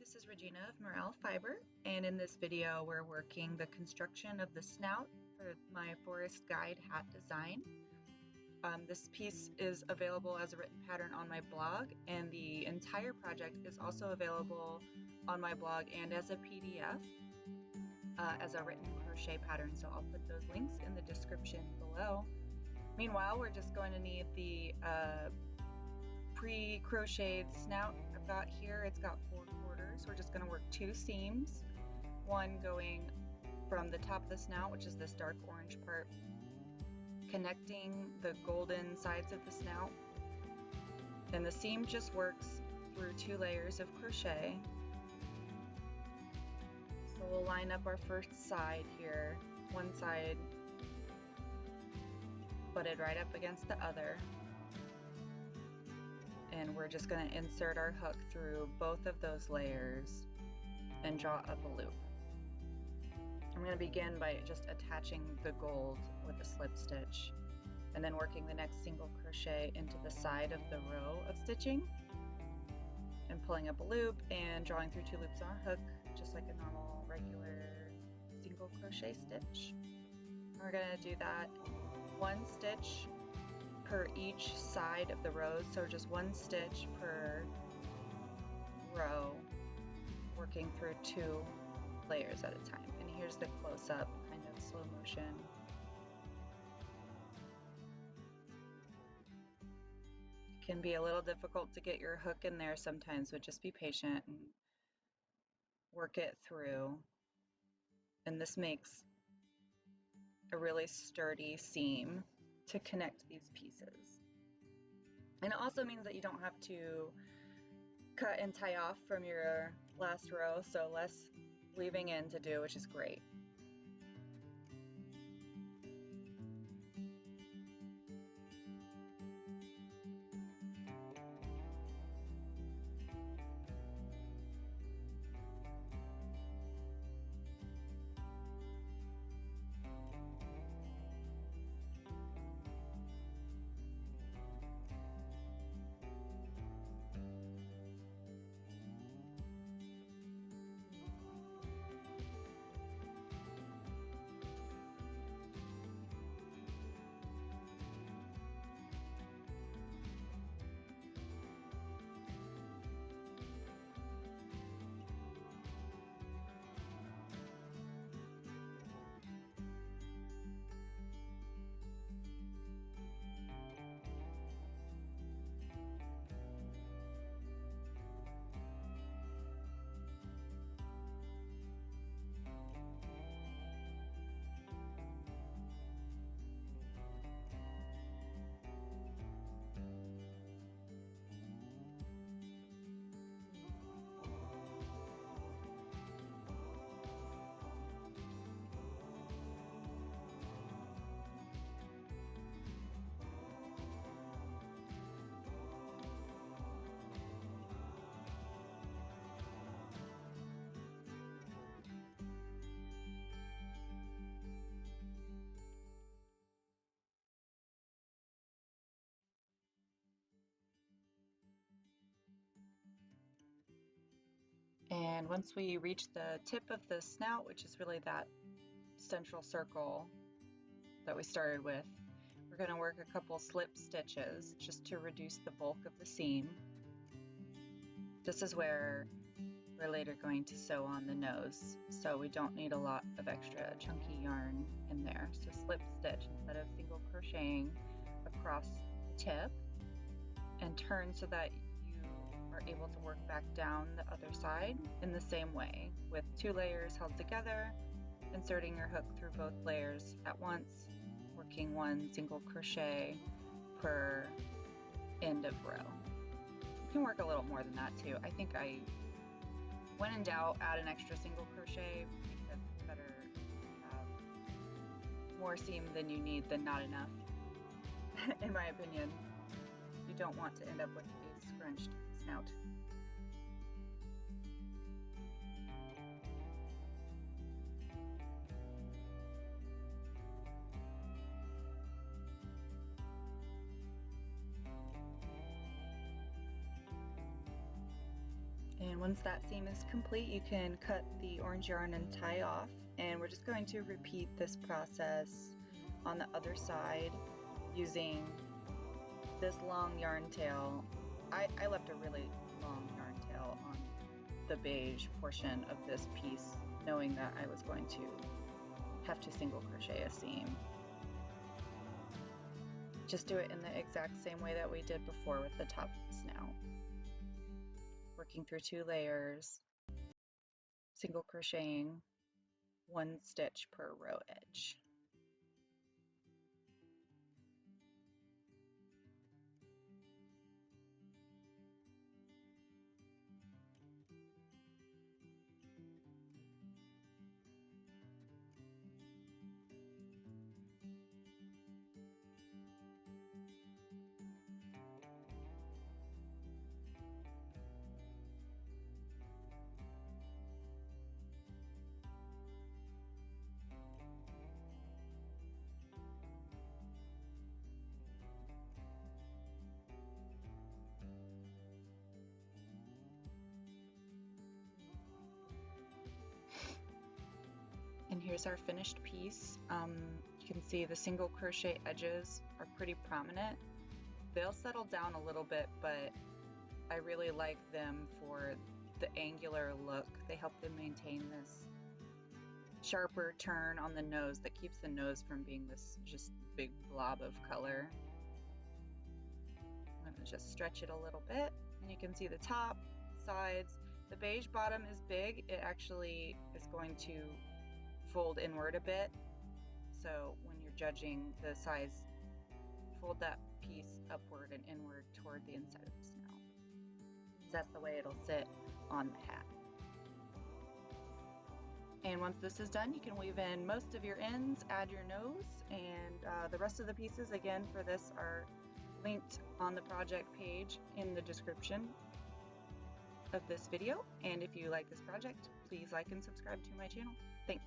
this is Regina of Morel Fiber, and in this video we're working the construction of the snout for my forest guide hat design. This piece is available as a written pattern on my blog, and the entire project is also available on my blog and as a PDF as a written crochet pattern, so I'll put those links in the description below. Meanwhile, we're just going to need the pre-crocheted snout I've got here. It's got 4 quarters. We're just going to work 2 seams, one going from the top of the snout, which is this dark orange part, connecting the golden sides of the snout, and the seam just works through 2 layers of crochet. So we'll line up our first side here, one side butted right up against the other, and we're just going to insert our hook through both of those layers and draw up a loop. I'm going to begin by just attaching the gold with a slip stitch and then working the next single crochet into the side of the row of stitching and pulling up a loop and drawing through 2 loops on our hook, just like a normal regular single crochet stitch. We're going to do that 1 stitch per each side of the rows, so just 1 stitch per row, working through 2 layers at a time. And here's the close-up, kind of slow motion. It can be a little difficult to get your hook in there sometimes, so just be patient and work it through. And this makes a really sturdy seam to connect these pieces. And it also means that you don't have to cut and tie off from your last row, so less weaving in to do, which is great. And once we reach the tip of the snout, which is really that central circle that we started with, we're going to work a couple slip stitches just to reduce the bulk of the seam. This is where we're later going to sew on the nose, so we don't need a lot of extra chunky yarn in there. So slip stitch instead of single crocheting across the tip, and turn so that are able to work back down the other side in the same way, with 2 layers held together, inserting your hook through both layers at once, working 1 single crochet per end of row. You can work a little more than that too. I think when in doubt, add an extra single crochet, because it's better to have more seam than you need than not enough, in my opinion. You don't want to end up with a scrunched snout. Once that seam is complete, you can cut the orange yarn and tie off, and we're just going to repeat this process on the other side using this long yarn tail. I left a really long yarn tail on the beige portion of this piece, knowing that I was going to have to single crochet a seam. Just do it in the exact same way that we did before with the top of the snout. Working through 2 layers, single crocheting 1 stitch per row edge. And here's our finished piece. You can see the single crochet edges are pretty prominent. They'll settle down a little bit, but I really like them for the angular look. They help them maintain this sharper turn on the nose that keeps the nose from being this just big blob of color. I'm going to just stretch it a little bit, and you can see the top, sides. The beige bottom is big. It actually is going to fold inward a bit, so when you're judging the size, fold that piece upward and inward toward the inside of the snout. That's the way it'll sit on the hat. And once this is done, you can weave in most of your ends, add your nose, and the rest of the pieces, again, for this are linked on the project page in the description of this video. And if you like this project, please like and subscribe to my channel. Thanks.